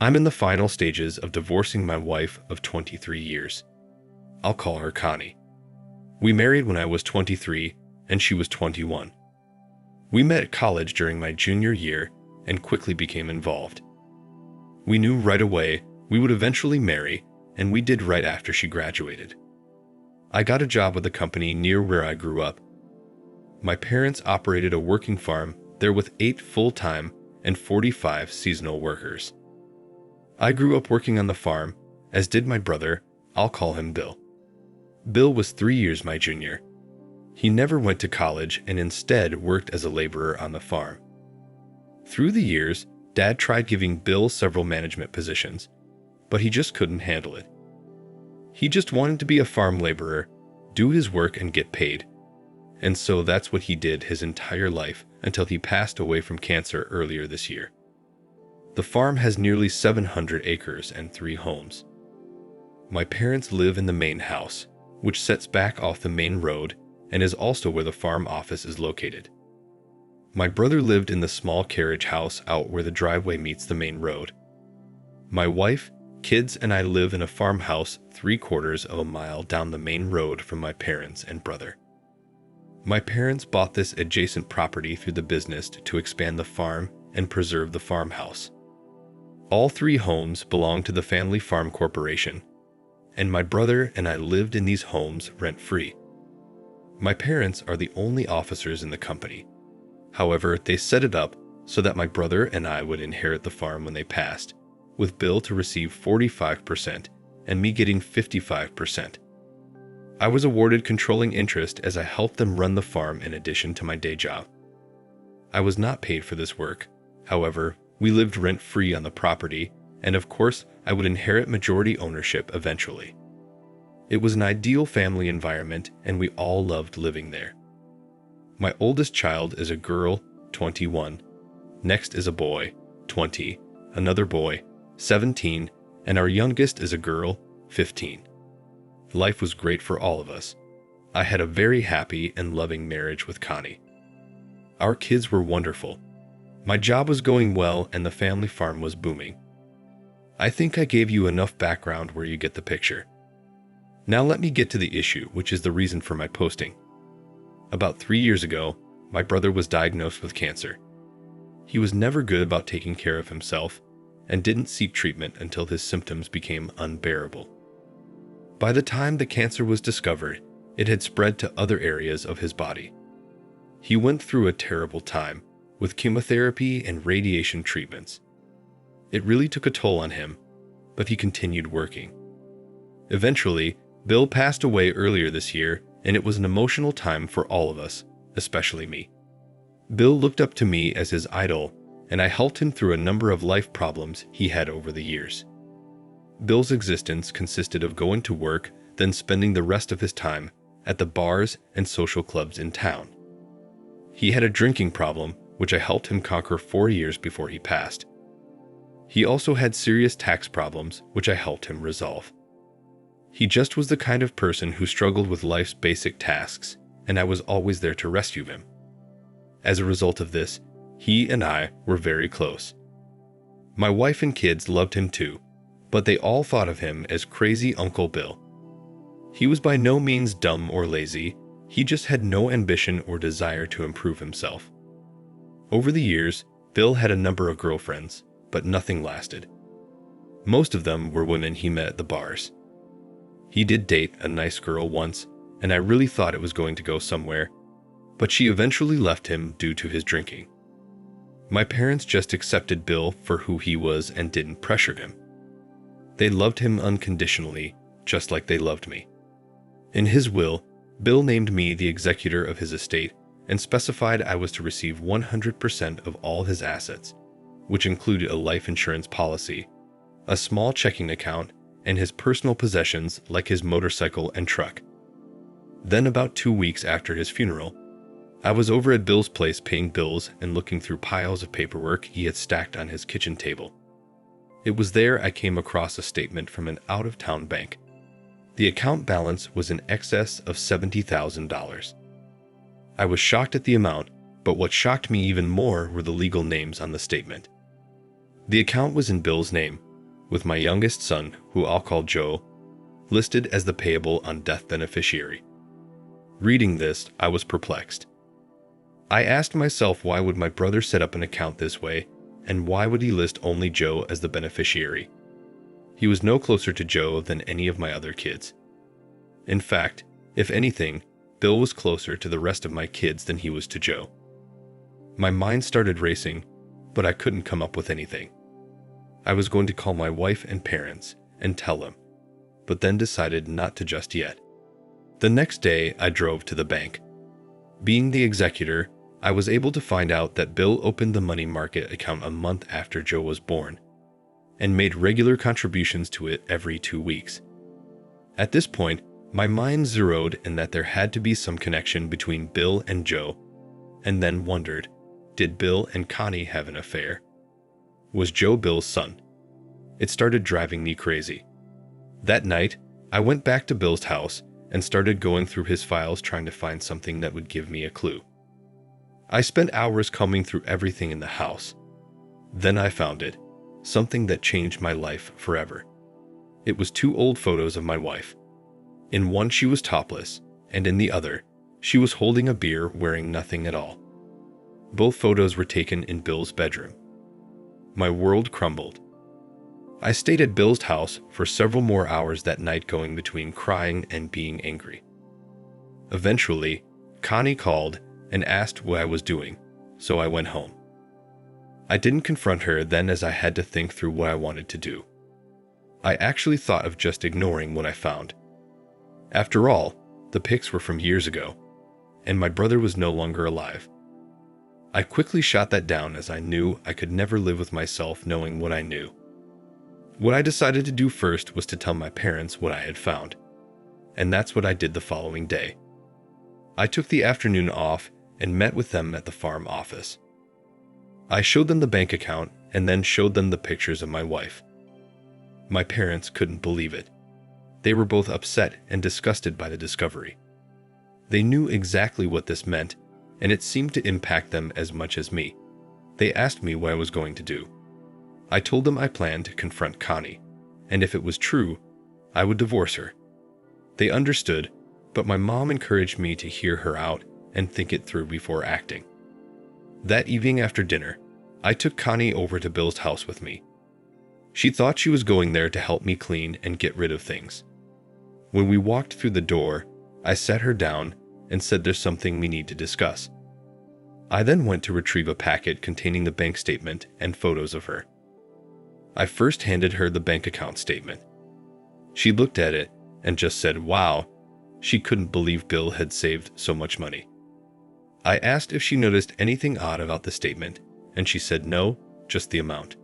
I'm in the final stages of divorcing my wife of 23 years. I'll call her Connie. We married when I was 23 and she was 21. We met at college during my junior year and quickly became involved. We knew right away we would eventually marry, and we did right after she graduated. I got a job with a company near where I grew up. My parents operated a working farm there with 8 full-time and 45 seasonal workers. I grew up working on the farm, as did my brother. I'll call him Bill. Bill was 3 years my junior. He never went to college and instead worked as a laborer on the farm. Through the years, Dad tried giving Bill several management positions, but he just couldn't handle it. He just wanted to be a farm laborer, do his work and get paid. And so that's what he did his entire life until he passed away from cancer earlier this year. The farm has nearly 700 acres and 3 homes. My parents live in the main house, which sets back off the main road and is also where the farm office is located. My brother lived in the small carriage house out where the driveway meets the main road. My wife, kids, and I live in a farmhouse 3/4 of a mile down the main road from my parents and brother. My parents bought this adjacent property through the business to expand the farm and preserve the farmhouse. All 3 homes belong to the Family Farm Corporation, and my brother and I lived in these homes rent-free. My parents are the only officers in the company. However, they set it up so that my brother and I would inherit the farm when they passed, with Bill to receive 45% and me getting 55%. I was awarded controlling interest as I helped them run the farm in addition to my day job. I was not paid for this work. However, we lived rent-free on the property, and of course, I would inherit majority ownership eventually. It was an ideal family environment, and we all loved living there. My oldest child is a girl, 21. Next is a boy, 20. Another boy, 17. And our youngest is a girl, 15. Life was great for all of us. I had a very happy and loving marriage with Connie. Our kids were wonderful. My job was going well and the family farm was booming. I think I gave you enough background where you get the picture. Now let me get to the issue, which is the reason for my posting. About 3 years ago, my brother was diagnosed with cancer. He was never good about taking care of himself and didn't seek treatment until his symptoms became unbearable. By the time the cancer was discovered, it had spread to other areas of his body. He went through a terrible time with chemotherapy and radiation treatments. It really took a toll on him, but he continued working. Eventually, Bill passed away earlier this year, and it was an emotional time for all of us, especially me. Bill looked up to me as his idol, and I helped him through a number of life problems he had over the years. Bill's existence consisted of going to work, then spending the rest of his time at the bars and social clubs in town. He had a drinking problem, which I helped him conquer 4 years before he passed. He also had serious tax problems, which I helped him resolve. He just was the kind of person who struggled with life's basic tasks, and I was always there to rescue him. As a result of this, he and I were very close. My wife and kids loved him too, but they all thought of him as crazy Uncle Bill. He was by no means dumb or lazy, he just had no ambition or desire to improve himself. Over the years, Bill had a number of girlfriends, but nothing lasted. Most of them were women he met at the bars. He did date a nice girl once, and I really thought it was going to go somewhere, but she eventually left him due to his drinking. My parents just accepted Bill for who he was and didn't pressure him. They loved him unconditionally, just like they loved me. In his will, Bill named me the executor of his estate and specified I was to receive 100% of all his assets, which included a life insurance policy, a small checking account, and his personal possessions like his motorcycle and truck. Then about 2 weeks after his funeral, I was over at Bill's place paying bills and looking through piles of paperwork he had stacked on his kitchen table. It was there I came across a statement from an out-of-town bank. The account balance was in excess of $70,000. I was shocked at the amount, but what shocked me even more were the legal names on the statement. The account was in Bill's name, with my youngest son, who I'll call Joe, listed as the payable on death beneficiary. Reading this, I was perplexed. I asked myself, why would my brother set up an account this way, and why would he list only Joe as the beneficiary? He was no closer to Joe than any of my other kids. In fact, if anything, Bill was closer to the rest of my kids than he was to Joe. My mind started racing, but I couldn't come up with anything. I was going to call my wife and parents and tell them, but then decided not to just yet. The next day, I drove to the bank. Being the executor, I was able to find out that Bill opened the money market account a month after Joe was born, and made regular contributions to it every 2 weeks. At this point, my mind zeroed in that there had to be some connection between Bill and Joe, and then wondered, did Bill and Connie have an affair? Was Joe Bill's son? It started driving me crazy. That night, I went back to Bill's house and started going through his files trying to find something that would give me a clue. I spent hours combing through everything in the house. Then I found it, something that changed my life forever. It was 2 old photos of my wife. In one she was topless, and in the other, she was holding a beer wearing nothing at all. Both photos were taken in Bill's bedroom. My world crumbled. I stayed at Bill's house for several more hours that night, going between crying and being angry. Eventually, Connie called and asked what I was doing, so I went home. I didn't confront her then, as I had to think through what I wanted to do. I actually thought of just ignoring what I found. After all, the pics were from years ago, and my brother was no longer alive. I quickly shot that down, as I knew I could never live with myself knowing what I knew. What I decided to do first was to tell my parents what I had found, and that's what I did the following day. I took the afternoon off and met with them at the farm office. I showed them the bank account and then showed them the pictures of my wife. My parents couldn't believe it. They were both upset and disgusted by the discovery. They knew exactly what this meant, and it seemed to impact them as much as me. They asked me what I was going to do. I told them I planned to confront Connie, and if it was true, I would divorce her. They understood, but my mom encouraged me to hear her out and think it through before acting. That evening after dinner, I took Connie over to Bill's house with me. She thought she was going there to help me clean and get rid of things. When we walked through the door, I sat her down and said, there's something we need to discuss. I then went to retrieve a packet containing the bank statement and photos of her. I first handed her the bank account statement. She looked at it and just said, wow. She couldn't believe Bill had saved so much money. I asked if she noticed anything odd about the statement, and she said no, just the amount.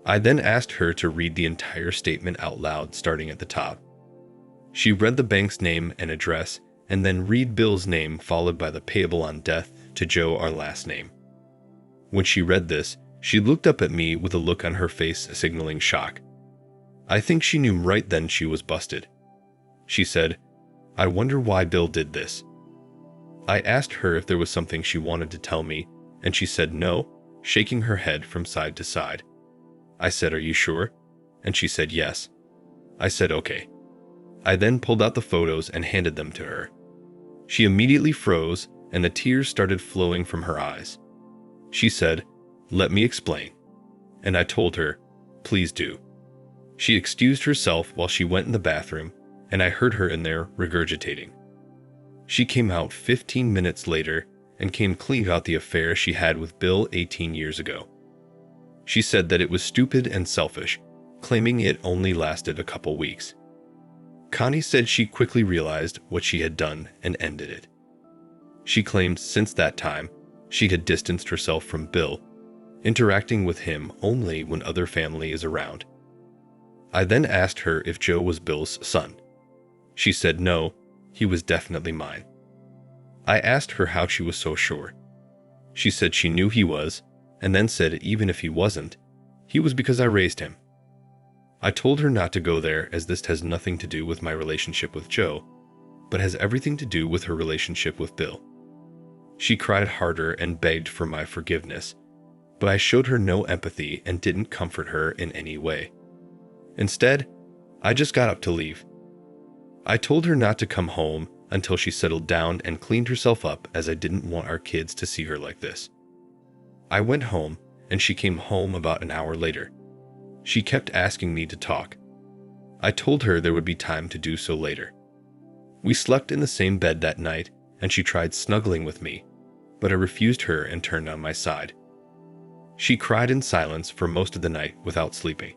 I then asked her to read the entire statement out loud, starting at the top. She read the bank's name and address, and then read Bill's name followed by the payable on death to Joe, our last name. When she read this, she looked up at me with a look on her face signaling shock. I think she knew right then she was busted. She said, I wonder why Bill did this. I asked her if there was something she wanted to tell me, and she said no, shaking her head from side to side. I said, are you sure? And she said yes. I said okay. I then pulled out the photos and handed them to her. She immediately froze, and the tears started flowing from her eyes. She said, let me explain. And I told her, please do. She excused herself while she went in the bathroom, and I heard her in there regurgitating. She came out 15 minutes later and came clean about the affair she had with Bill 18 years ago. She said that it was stupid and selfish, claiming it only lasted a couple weeks. Connie said she quickly realized what she had done and ended it. She claimed since that time, she had distanced herself from Bill, interacting with him only when other family is around. I then asked her if Joe was Bill's son. She said no, he was definitely mine. I asked her how she was so sure. She said she knew he was, and then said even if he wasn't, he was because I raised him. I told her not to go there, as this has nothing to do with my relationship with Joe, but has everything to do with her relationship with Bill. She cried harder and begged for my forgiveness, but I showed her no empathy and didn't comfort her in any way. Instead, I just got up to leave. I told her not to come home until she settled down and cleaned herself up, as I didn't want our kids to see her like this. I went home, and she came home about an hour later. She kept asking me to talk. I told her there would be time to do so later. We slept in the same bed that night, and she tried snuggling with me, but I refused her and turned on my side. She cried in silence for most of the night without sleeping.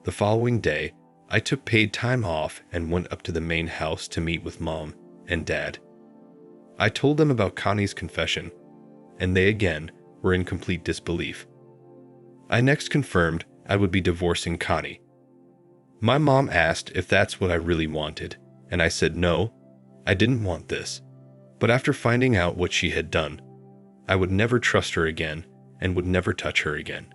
The following day, I took paid time off and went up to the main house to meet with Mom and Dad. I told them about Connie's confession, and they again were in complete disbelief. I next confirmed I would be divorcing Connie. My mom asked if that's what I really wanted, and I said no, I didn't want this. But after finding out what she had done, I would never trust her again and would never touch her again.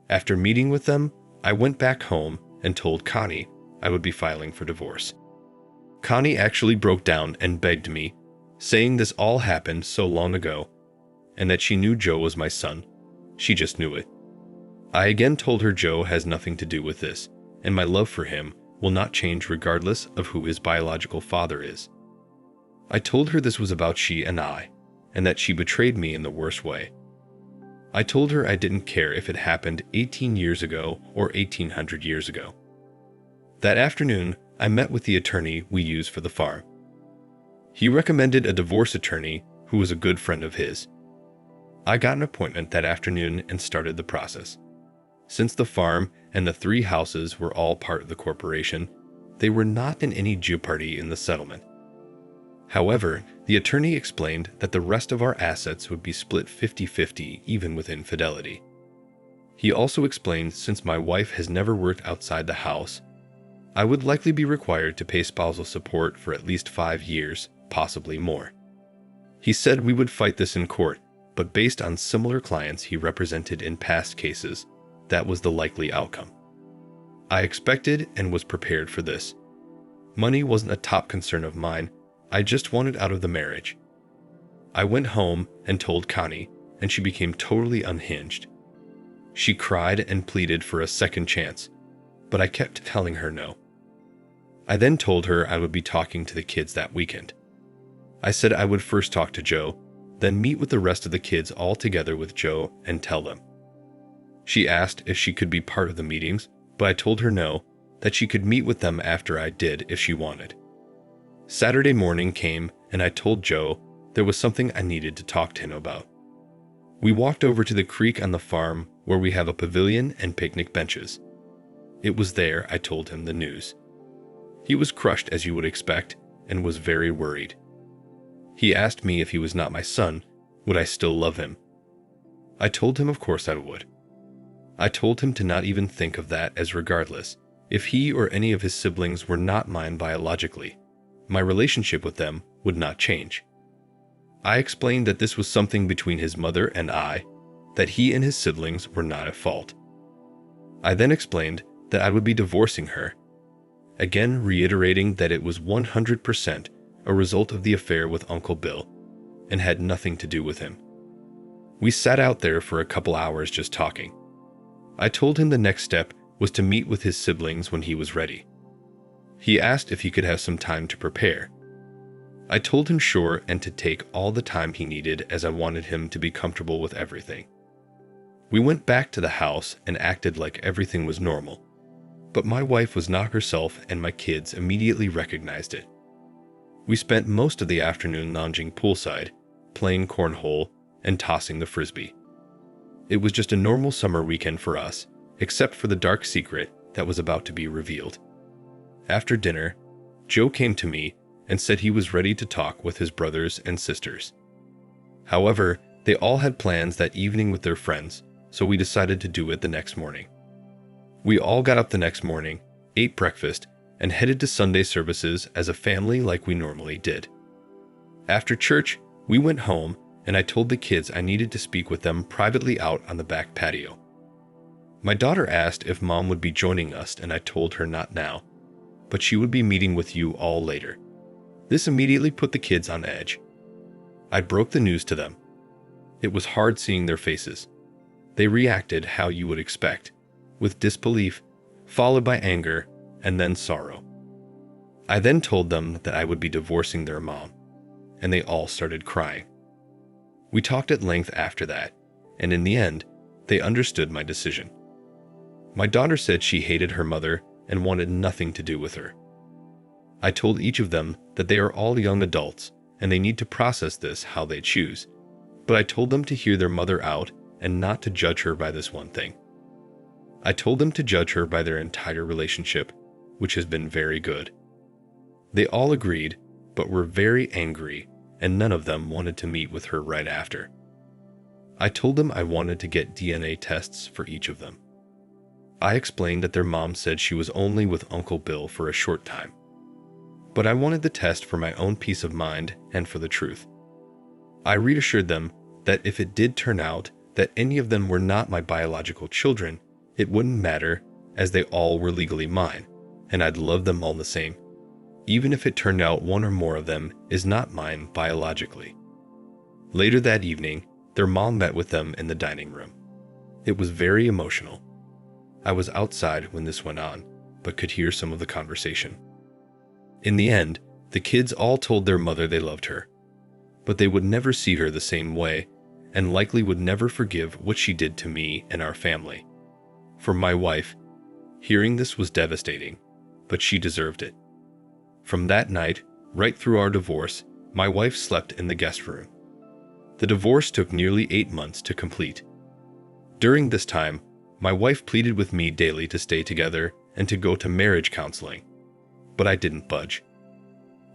After meeting with them, I went back home and told Connie I would be filing for divorce. Connie actually broke down and begged me, saying this all happened so long ago, and that she knew Joe was my son. She just knew it. I again told her Joe has nothing to do with this, and my love for him will not change regardless of who his biological father is. I told her this was about she and I, and that she betrayed me in the worst way. I told her I didn't care if it happened 18 years ago or 1800 years ago. That afternoon, I met with the attorney we use for the farm. He recommended a divorce attorney who was a good friend of his. I got an appointment that afternoon and started the process. Since the farm and the 3 houses were all part of the corporation, they were not in any jeopardy in the settlement. However, the attorney explained that the rest of our assets would be split 50-50 even with infidelity. He also explained since my wife has never worked outside the house, I would likely be required to pay spousal support for at least 5 years, possibly more. He said we would fight this in court, but based on similar clients he represented in past cases, that was the likely outcome. I expected and was prepared for this. Money wasn't a top concern of mine, I just wanted out of the marriage. I went home and told Connie, and she became totally unhinged. She cried and pleaded for a second chance, but I kept telling her no. I then told her I would be talking to the kids that weekend. I said I would first talk to Joe, then meet with the rest of the kids all together with Joe and tell them. She asked if she could be part of the meetings, but I told her no, that she could meet with them after I did if she wanted. Saturday morning came, and I told Joe there was something I needed to talk to him about. We walked over to the creek on the farm where we have a pavilion and picnic benches. It was there I told him the news. He was crushed as you would expect and was very worried. He asked me if he was not my son, would I still love him? I told him of course I would. I told him to not even think of that, as regardless, if he or any of his siblings were not mine biologically, my relationship with them would not change. I explained that this was something between his mother and I, that he and his siblings were not at fault. I then explained that I would be divorcing her, again reiterating that it was 100% a result of the affair with Uncle Bill and had nothing to do with him. We sat out there for a couple hours just talking. I told him the next step was to meet with his siblings when he was ready. He asked if he could have some time to prepare. I told him sure, and to take all the time he needed, as I wanted him to be comfortable with everything. We went back to the house and acted like everything was normal, but my wife was not herself and my kids immediately recognized it. We spent most of the afternoon lounging poolside, playing cornhole, and tossing the frisbee. It was just a normal summer weekend for us, except for the dark secret that was about to be revealed. After dinner, Joe came to me and said he was ready to talk with his brothers and sisters. However, they all had plans that evening with their friends, so we decided to do it the next morning. We all got up the next morning, ate breakfast, and headed to Sunday services as a family like we normally did. After church, we went home, and I told the kids I needed to speak with them privately out on the back patio. My daughter asked if Mom would be joining us, and I told her not now, but she would be meeting with you all later. This immediately put the kids on edge. I broke the news to them. It was hard seeing their faces. They reacted how you would expect, with disbelief, followed by anger, and then sorrow. I then told them that I would be divorcing their mom, and they all started crying. We talked at length after that, and in the end, they understood my decision. My daughter said she hated her mother and wanted nothing to do with her. I told each of them that they are all young adults and they need to process this how they choose, but I told them to hear their mother out and not to judge her by this one thing. I told them to judge her by their entire relationship, which has been very good. They all agreed, but were very angry, and none of them wanted to meet with her right after. I told them I wanted to get DNA tests for each of them. I explained that their mom said she was only with Uncle Bill for a short time, but I wanted the test for my own peace of mind and for the truth. I reassured them that if it did turn out that any of them were not my biological children, it wouldn't matter, as they all were legally mine, and I'd love them all the same, even if it turned out one or more of them is not mine biologically. Later that evening, their mom met with them in the dining room. It was very emotional. I was outside when this went on, but could hear some of the conversation. In the end, the kids all told their mother they loved her, but they would never see her the same way, and likely would never forgive what she did to me and our family. For my wife, hearing this was devastating, but she deserved it. From that night, right through our divorce, my wife slept in the guest room. The divorce took nearly 8 months to complete. During this time, my wife pleaded with me daily to stay together and to go to marriage counseling, but I didn't budge.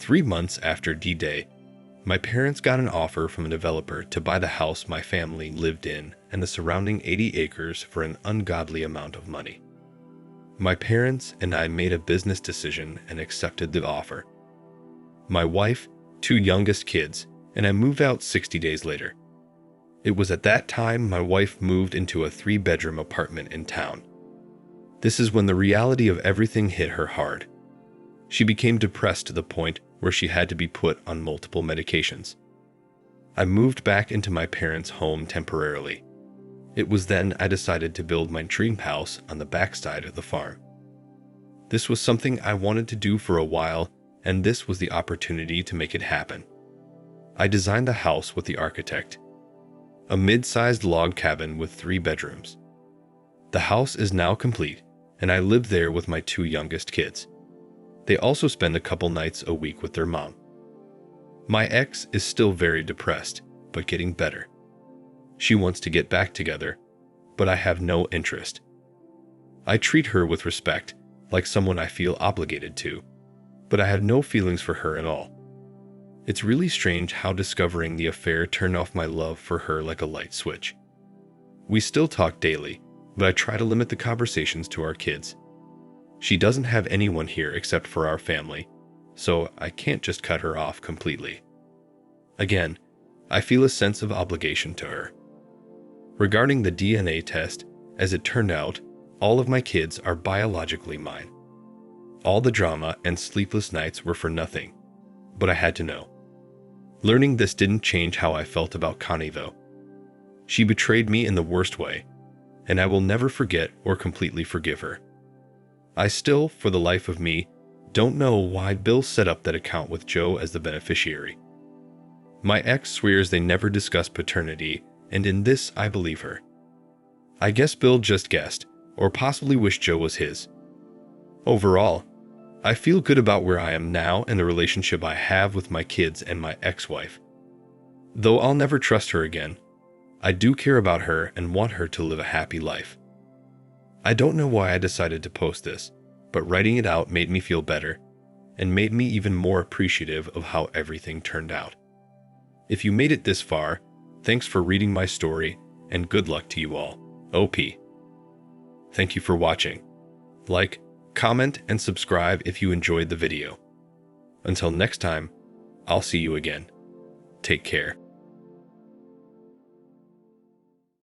3 months after D-Day, my parents got an offer from a developer to buy the house my family lived in and the surrounding 80 acres for an ungodly amount of money. My parents and I made a business decision and accepted the offer. My wife, 2 youngest kids, and I moved out 60 days later. It was at that time my wife moved into a 3-bedroom apartment in town. This is when the reality of everything hit her hard. She became depressed to the point where she had to be put on multiple medications. I moved back into my parents' home temporarily. It was then I decided to build my dream house on the backside of the farm. This was something I wanted to do for a while, and this was the opportunity to make it happen. I designed the house with the architect. A mid-sized log cabin with 3 bedrooms. The house is now complete, and I live there with my 2 youngest kids. They also spend a couple nights a week with their mom. My ex is still very depressed, but getting better. She wants to get back together, but I have no interest. I treat her with respect, like someone I feel obligated to, but I have no feelings for her at all. It's really strange how discovering the affair turned off my love for her like a light switch. We still talk daily, but I try to limit the conversations to our kids. She doesn't have anyone here except for our family, so I can't just cut her off completely. Again, I feel a sense of obligation to her. Regarding the DNA test, as it turned out, all of my kids are biologically mine. All the drama and sleepless nights were for nothing, but I had to know. Learning this didn't change how I felt about Connie though. She betrayed me in the worst way, and I will never forget or completely forgive her. I still, for the life of me, don't know why Bill set up that account with Joe as the beneficiary. My ex swears they never discussed paternity, and in this I believe her. I guess Bill just guessed, or possibly wished Joe was his. Overall, I feel good about where I am now and the relationship I have with my kids and my ex-wife. Though I'll never trust her again, I do care about her and want her to live a happy life. I don't know why I decided to post this, but writing it out made me feel better and made me even more appreciative of how everything turned out. If you made it this far, thanks for reading my story and good luck to you all. OP. Thank you for watching. Like, comment, and subscribe if you enjoyed the video. Until next time, I'll see you again. Take care.